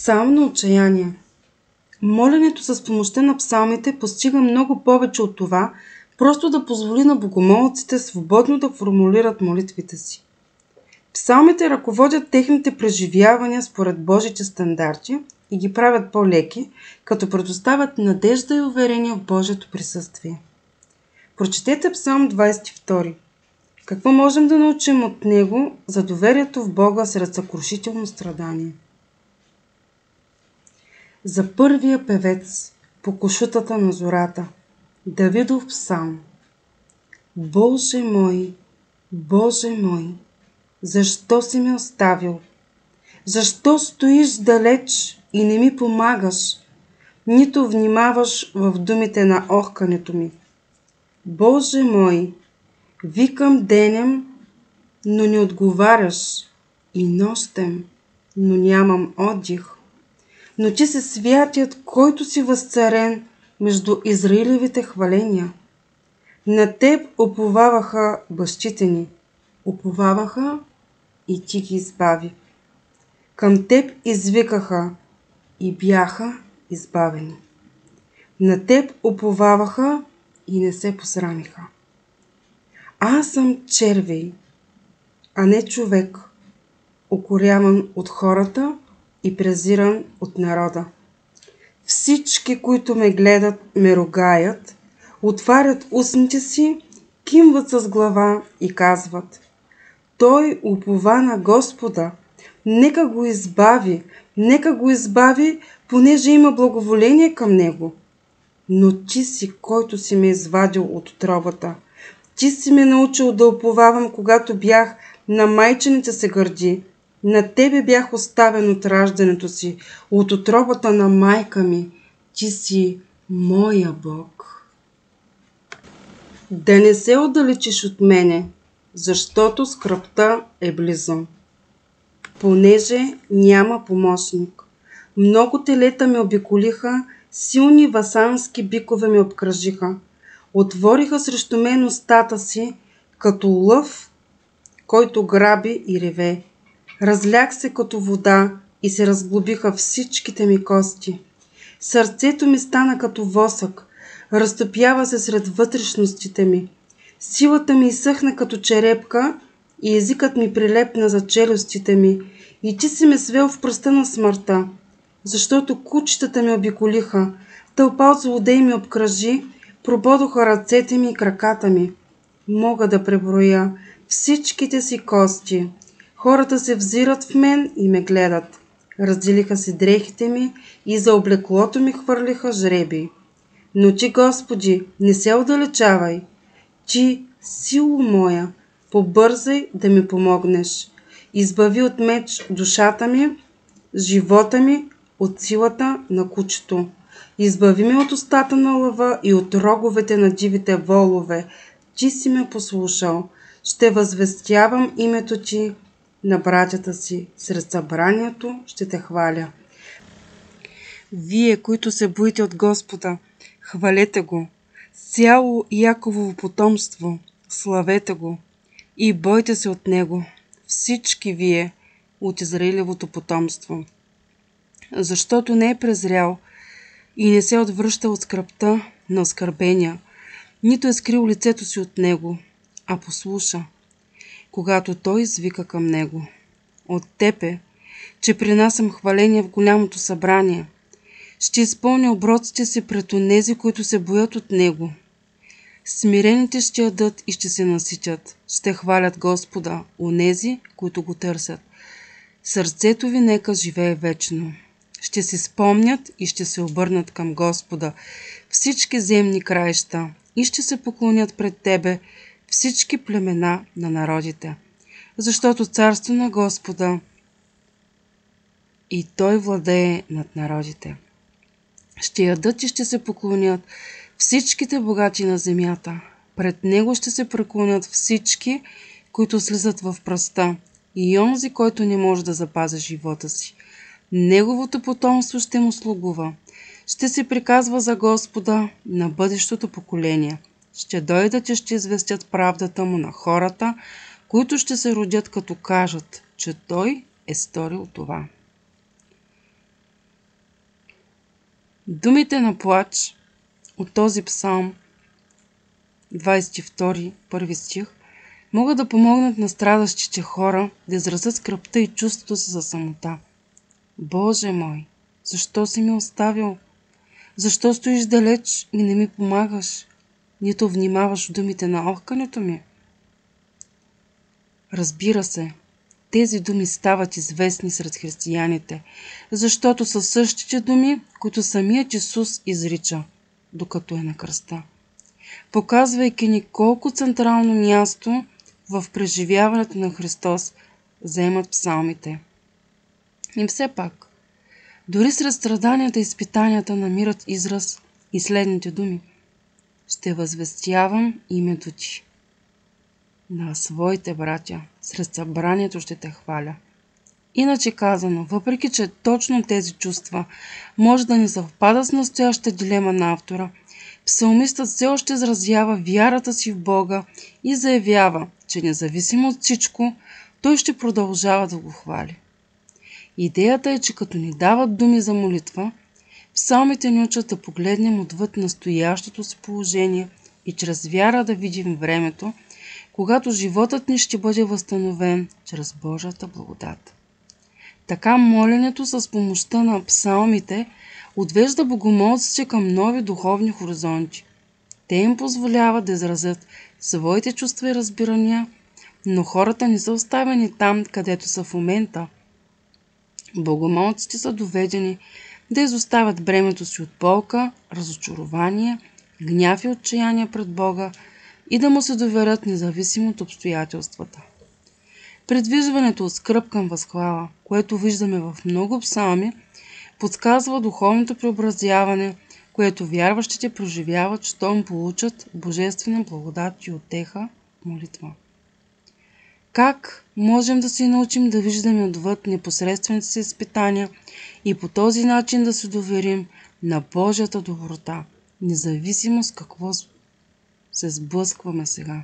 Псалм на отчаяние. Моленето с помощта на псалмите постига много повече от това, просто да позволи на богомолците свободно да формулират молитвите си. Псалмите ръководят техните преживявания според Божите стандарти и ги правят по-леки, като предоставят надежда и уверение в Божието присъствие. Прочетете Псалм 22. Какво можем да научим от него за доверието в Бога сред съкрушително страдание? За първия певец по кошутата на зората, Давидов псалм. Боже мой, защо си ме оставил? Защо стоиш далеч и не ми помагаш, нито внимаваш в думите на охкането ми? Боже мой, викам денем, но не отговаряш, и нощем, но нямам отдих. Но ти си святият, който си възцарен между Израилевите хваления. На теб уповаваха бащите ни, уповаваха и ти ги избави. Към теб извикаха и бяха избавени. На теб уповаваха и не се посрамиха. Аз съм червей, а не човек, укоряван от хората и презиран от народа. Всички, които ме гледат, ме ругаят, отварят устните си, кимват с глава и казват: той упова на Господа, нека го избави, понеже има благоволение към него. Но ти си, който си ме извадил от утробата. Ти си ме научил да уповавам, когато бях на майчените се гърди. На тебе бях оставен от раждането си, от утробата на майка ми. Ти си моя Бог. Да не се отдалечиш от мене, защото скръбта е близо. Понеже няма помощник. Много телета ме обиколиха, силни васански бикове ме обкръжиха. Отвориха срещу мен устата си, като лъв, който граби и реве. Разлях се като вода и се разглобиха всичките ми кости. Сърцето ми стана като восък, разтопява се сред вътрешностите ми. Силата ми изсъхна като черепка и езикът ми прилепна за челюстите ми. И ти си ме свел в пръста на смъртта, защото кучетата ме обиколиха, тълпа от злодеи ми обкръжи, прободоха ръцете ми и краката ми. Мога да преброя всичките си кости. Хората се взират в мен и ме гледат. Разделиха си дрехите ми и за облеклото ми хвърлиха жреби. Но ти, Господи, не се отдалечавай. Ти, сило моя, побързай да ми помогнеш. Избави от меч душата ми, живота ми от силата на кучето. Избави ме от устата на лъва и от роговете на дивите волове. Ти си ме послушал. Ще възвестявам името ти на братята си. Сред събранието ще те хваля. Вие, които се боите от Господа, хвалете го. Цяло Яковово потомство, славете го и бойте се от него, всички вие от Израилевото потомство. Защото не е презрял и не се отвръща от скръбта на оскърбения, нито е скрил лицето си от него, а послуша, когато той извика към него. От тебе, че принасям хваление в голямото събрание, ще изпълня оброците си пред онези, които се боят от него. Смирените ще ядат и ще се наситят, ще хвалят Господа, онези, които го търсят. Сърцето ви нека живее вечно. Ще си спомнят и ще се обърнат към Господа всички земни краища и ще се поклонят пред тебе всички племена на народите. Защото царство на Господа и той владее над народите. Ще ядат и ще се поклонят всичките богати на земята. Пред него ще се преклонят всички, които слизат в пръста, и онзи, който не може да запази живота си. Неговото потомство ще му слугува. Ще се приказва за Господа на бъдещото поколение. Ще дойдат и ще известят правдата му на хората, които ще се родят, като кажат, че той е сторил това. Думите на плач от този псалм, 22, първи стих, могат да помогнат на страдащите хора да изразят скръбта и чувството си за самота. Боже мой, защо си ме оставил? Защо стоиш далеч и не ми помагаш, нито внимаваш думите на охкането ми? Разбира се, тези думи стават известни сред християните, защото са същите думи, които самият Исус изрича, докато е на кръста, показвайки ни колко централно място в преживяването на Христос заемат псалмите. И все пак, дори сред страданията и изпитанията намират израз и следните думи: ще възвестявам името ти. На своите братя, сред събранието ще те хваля. Иначе казано, въпреки че точно тези чувства може да не съвпадат с настоящата дилема на автора, псалмистът все още изразява вярата си в Бога и заявява, че независимо от всичко, той ще продължава да го хвали. Идеята е, че като ни дават думи за молитва, псалмите ни учат да погледнем отвъд настоящото си положение и чрез вяра да видим времето, когато животът ни ще бъде възстановен чрез Божията благодат. Така моленето с помощта на псалмите отвежда богомолците към нови духовни хоризонти. Те им позволяват да изразят своите чувства и разбирания, но хората не са оставени там, където са в момента. Богомолците са доведени да изоставят бремето си от болка, разочарование, гняв и отчаяние пред Бога и да му се доверят независимо от обстоятелствата. Придвижването от скръб към възхвала, което виждаме в много псалми, подсказва духовното преобразяване, което вярващите преживяват, щом получат божествена благодат и утеха, молитва. Как можем да се научим да виждаме отвъд непосредствените си изпитания и по този начин да се доверим на Божията доброта, независимо с какво се сблъскваме сега?